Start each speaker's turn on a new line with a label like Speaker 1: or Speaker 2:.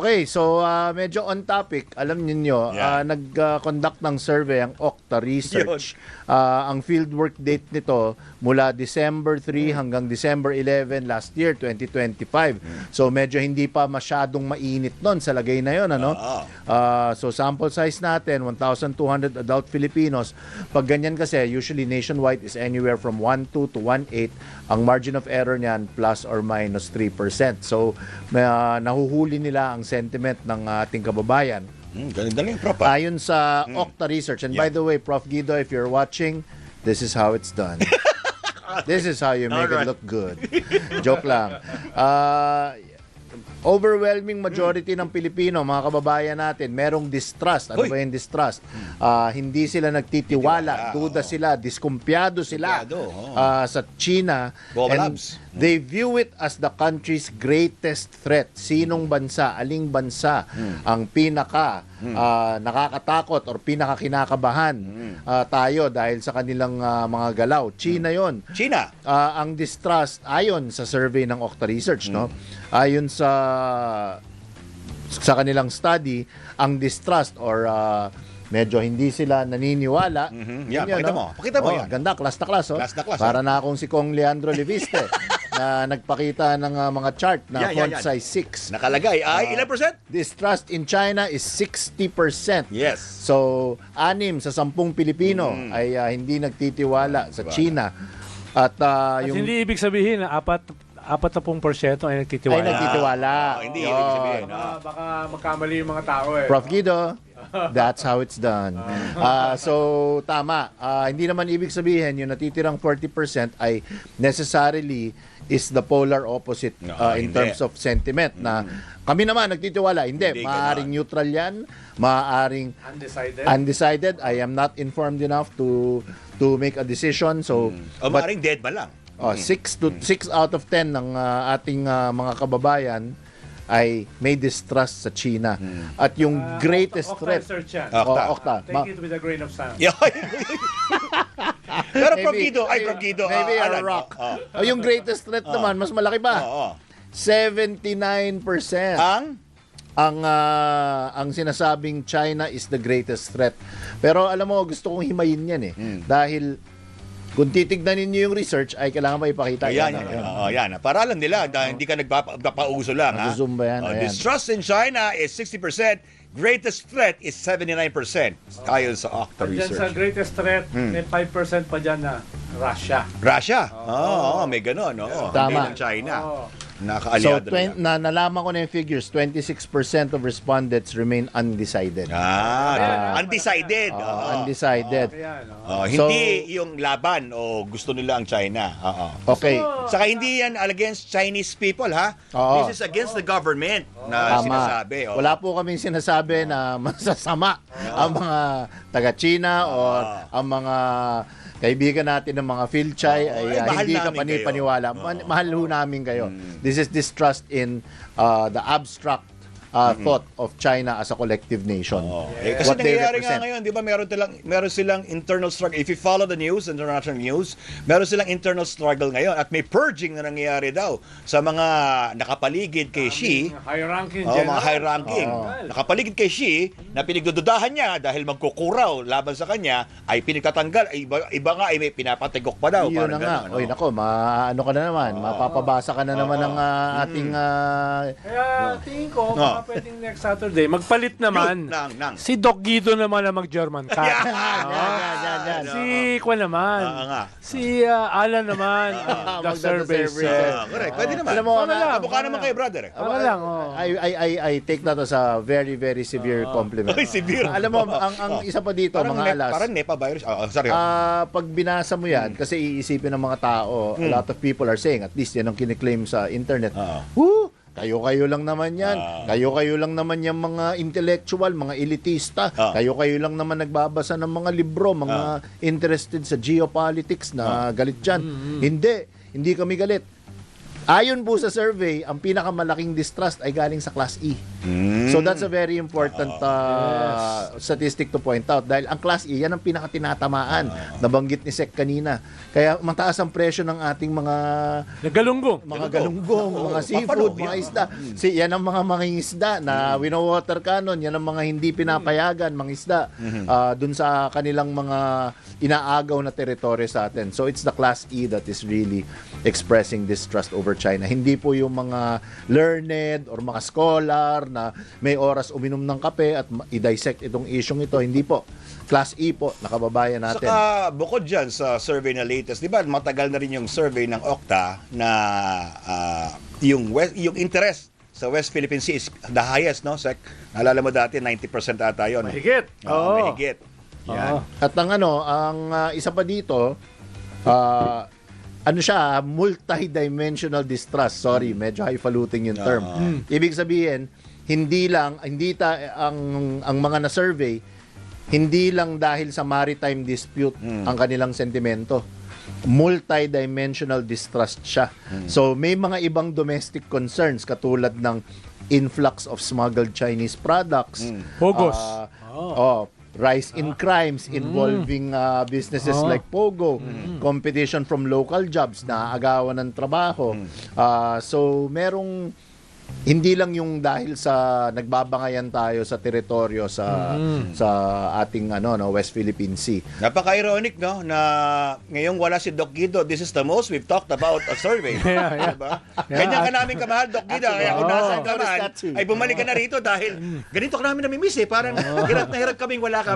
Speaker 1: Okay, so medyo on topic, alam niyo, nag-conduct ng survey ang Okta Research. Ang fieldwork date nito mula December 3 hanggang December 11 last year, 2025. So medyo hindi pa masyadong mainit noon sa lagay na yon, ano? So sample size natin 1,200 adult Filipinos. Pag ganyan kasi, usually nationwide is anywhere from 1.2 to 1.8. Ang margin of error niyan plus or minus 3%. So nahuhuli nila ang sentiment ng ating kababayan.
Speaker 2: Galing-galing, Prof.
Speaker 1: Ayon sa Okta Research. And by the way, Prof. Guido, if you're watching, this is how it's done. This is how you make it look good. Joke lang. Overwhelming majority ng Pilipino, mga kababayan natin, merong distrust. Ano ba yung distrust? Hindi sila nagtitiwala, duda sila, diskumpiyado sila sa China. And they view it as the country's greatest threat. Sinong bansa, aling bansa ang pinaka nakakatakot or pinaka kinakabahan tayo dahil sa kanilang mga galaw? China yon.
Speaker 2: China.
Speaker 1: Ang distrust, ayon sa survey ng Okta Research, no? Ayon sa kanilang study, ang distrust or medyo hindi sila naniniwala.
Speaker 2: Pakita mo yan.
Speaker 1: Ganda, class na class.
Speaker 2: Class na class,
Speaker 1: para na akong si Kong Leandro Leviste na nagpakita ng mga chart na font size 6.
Speaker 2: Nakalagay ay ilang percent?
Speaker 1: Distrust in China is 60%.
Speaker 2: Yes.
Speaker 1: So, 6 sa 10 Pilipino ay hindi nagtitiwala sa China. At yung
Speaker 3: hindi ibig sabihin na 40% ay nagtitiwala.
Speaker 1: Ay nagtitiwala.
Speaker 2: Hindi ibig sabihin.
Speaker 3: Baka magkamali yung mga tao eh.
Speaker 1: Prof. Guido, that's how it's done. So, tama. Hindi naman ibig sabihin yung natitirang 40% ay necessarily is the polar opposite in terms of sentiment na kami naman nagtitiwala. Hindi. Maaring neutral yan. Maaring undecided. I am not informed enough to make a decision. So,
Speaker 2: maaring dead ba lang?
Speaker 1: 6 out of 10 ng ating mga kababayan ay may distrust sa China. At yung greatest threat...
Speaker 3: Okta. Take it with a grain of sand.
Speaker 2: Pero Prof. Guido,
Speaker 1: maybe a rock. Yung greatest threat naman, mas malaki pa. 79%. Ang sinasabing China is the greatest threat. Pero alam mo, gusto kong himayin yan eh. Dahil kung titignan ninyo yung research, ay kailangan pa ipakita yan.
Speaker 2: Para alam nila, hindi ka nagpapauso lang.
Speaker 1: Nagzumba yan.
Speaker 2: Distrust in China is 60%. Greatest threat is 79%. Ayon sa Okta Research.
Speaker 3: Sa greatest threat, may 5% pa dyan na Russia.
Speaker 2: Russia? May gano'n.
Speaker 1: Tama.
Speaker 2: Hindi ng China.
Speaker 1: So, nalaman ko na yung figures, 26% of respondents remain undecided.
Speaker 2: Undecided.
Speaker 1: Undecided.
Speaker 2: Hindi yung laban o gusto nila ang China.
Speaker 1: Okay.
Speaker 2: Saka hindi yan against Chinese people, ha? This is against the government na sinasabi.
Speaker 1: Wala po kaming sinasabi na masasama ang mga taga-China o ang mga kaibigan natin ng mga Philchay ay hindi ka paniwala. Mahal ho namin kayo. This is distrust in the abstract thought of China as a collective nation.
Speaker 2: Kasi nangyayari nga ngayon, di ba, meron silang internal struggle. If you follow the news, international news, meron silang internal struggle ngayon at may purging na nangyayari daw sa mga nakapaligid kay Xi.
Speaker 3: High-ranking
Speaker 2: mga high-ranking. Nakapaligid kay Xi na pinagdududahan niya dahil magkukuraw laban sa kanya ay pinagtatanggal. Iba nga ay may pinapatigok pa daw.
Speaker 1: Yun na nga. Oy, nako, ano ka na naman. Mapapabasa ka na naman ng ating...
Speaker 3: Kaya tingin ko, pwedeng next Saturday, magpalit naman. Si Doc Guido naman na mag-German ka. Si Kwan naman. Si Alan naman. The service.
Speaker 2: Correct. Pwede naman.
Speaker 1: Alam mo,
Speaker 2: mukha naman kayo, brother.
Speaker 1: I take that as a very, very severe compliment.
Speaker 2: Severe.
Speaker 1: Alam mo, ang isa pa dito, mga alas.
Speaker 2: Parang Nepa virus. Sorry.
Speaker 1: Pag binasa mo yan, kasi iisipin ng mga tao, a lot of people are saying, at least yan ang kiniklaim sa internet, kayo lang naman yan. Kayo lang naman yung mga intellectual, mga elitista. Kayo lang naman nagbabasa ng mga libro, mga interested sa geopolitics na galit dyan. Hindi kami galit. Ayon po sa survey, ang pinakamalaking distrust ay galing sa Class E. So that's a very important statistic to point out dahil ang Class E yan ang pinakatinatamaan. Nabanggit ni Sek kanina. Kaya mataas ang presyo ng ating mga
Speaker 3: galunggong,
Speaker 1: mga seafood, mga isda. Yan ang mga mangingisda na wino-water cannon, yan ang mga hindi pinapayagan mga isda dun sa kanilang mga inaagaw na teritoryo sa atin. So it's the Class E that is really expressing distrust over China. Hindi po yung mga learned or mga scholar na may oras uminom ng kape at i-dissect itong isyong ito. Hindi po. Class E po, nakababayan natin.
Speaker 2: Saka bukod dyan sa survey na latest, di ba matagal na rin yung survey ng Okta na yung interest sa West Philippine Sea is the highest, no, Sek? Naalala mo dati, 90% ata yun.
Speaker 3: Mahigit.
Speaker 2: Mahigit. Yan.
Speaker 1: At ang isa pa dito, multi-dimensional distrust. Sorry, medyo highfalutin yung term. Ibig sabihin, ang mga na-survey, hindi lang dahil sa maritime dispute ang kanilang sentimento. Multi-dimensional distrust siya. So may mga ibang domestic concerns katulad ng influx of smuggled Chinese products.
Speaker 3: Pogos.
Speaker 1: Rise in crimes involving businesses like Pogo, competition from local jobs, naaagawan ng trabaho. So merong hindi lang yung dahil sa nagbabangayan tayo sa teritoryo sa ating West Philippine Sea.
Speaker 2: Napaka-ironic, no, na ngayong wala si Doc Guido, this is the most we've talked about a survey. Diba? Ganyan ka namin kamahal, Doc Guido. Kaya kung nasaan ka man, ay bumalik ka na rito dahil ganito ka namin namimiss eh. Parang hirap na hirap kaming wala ka.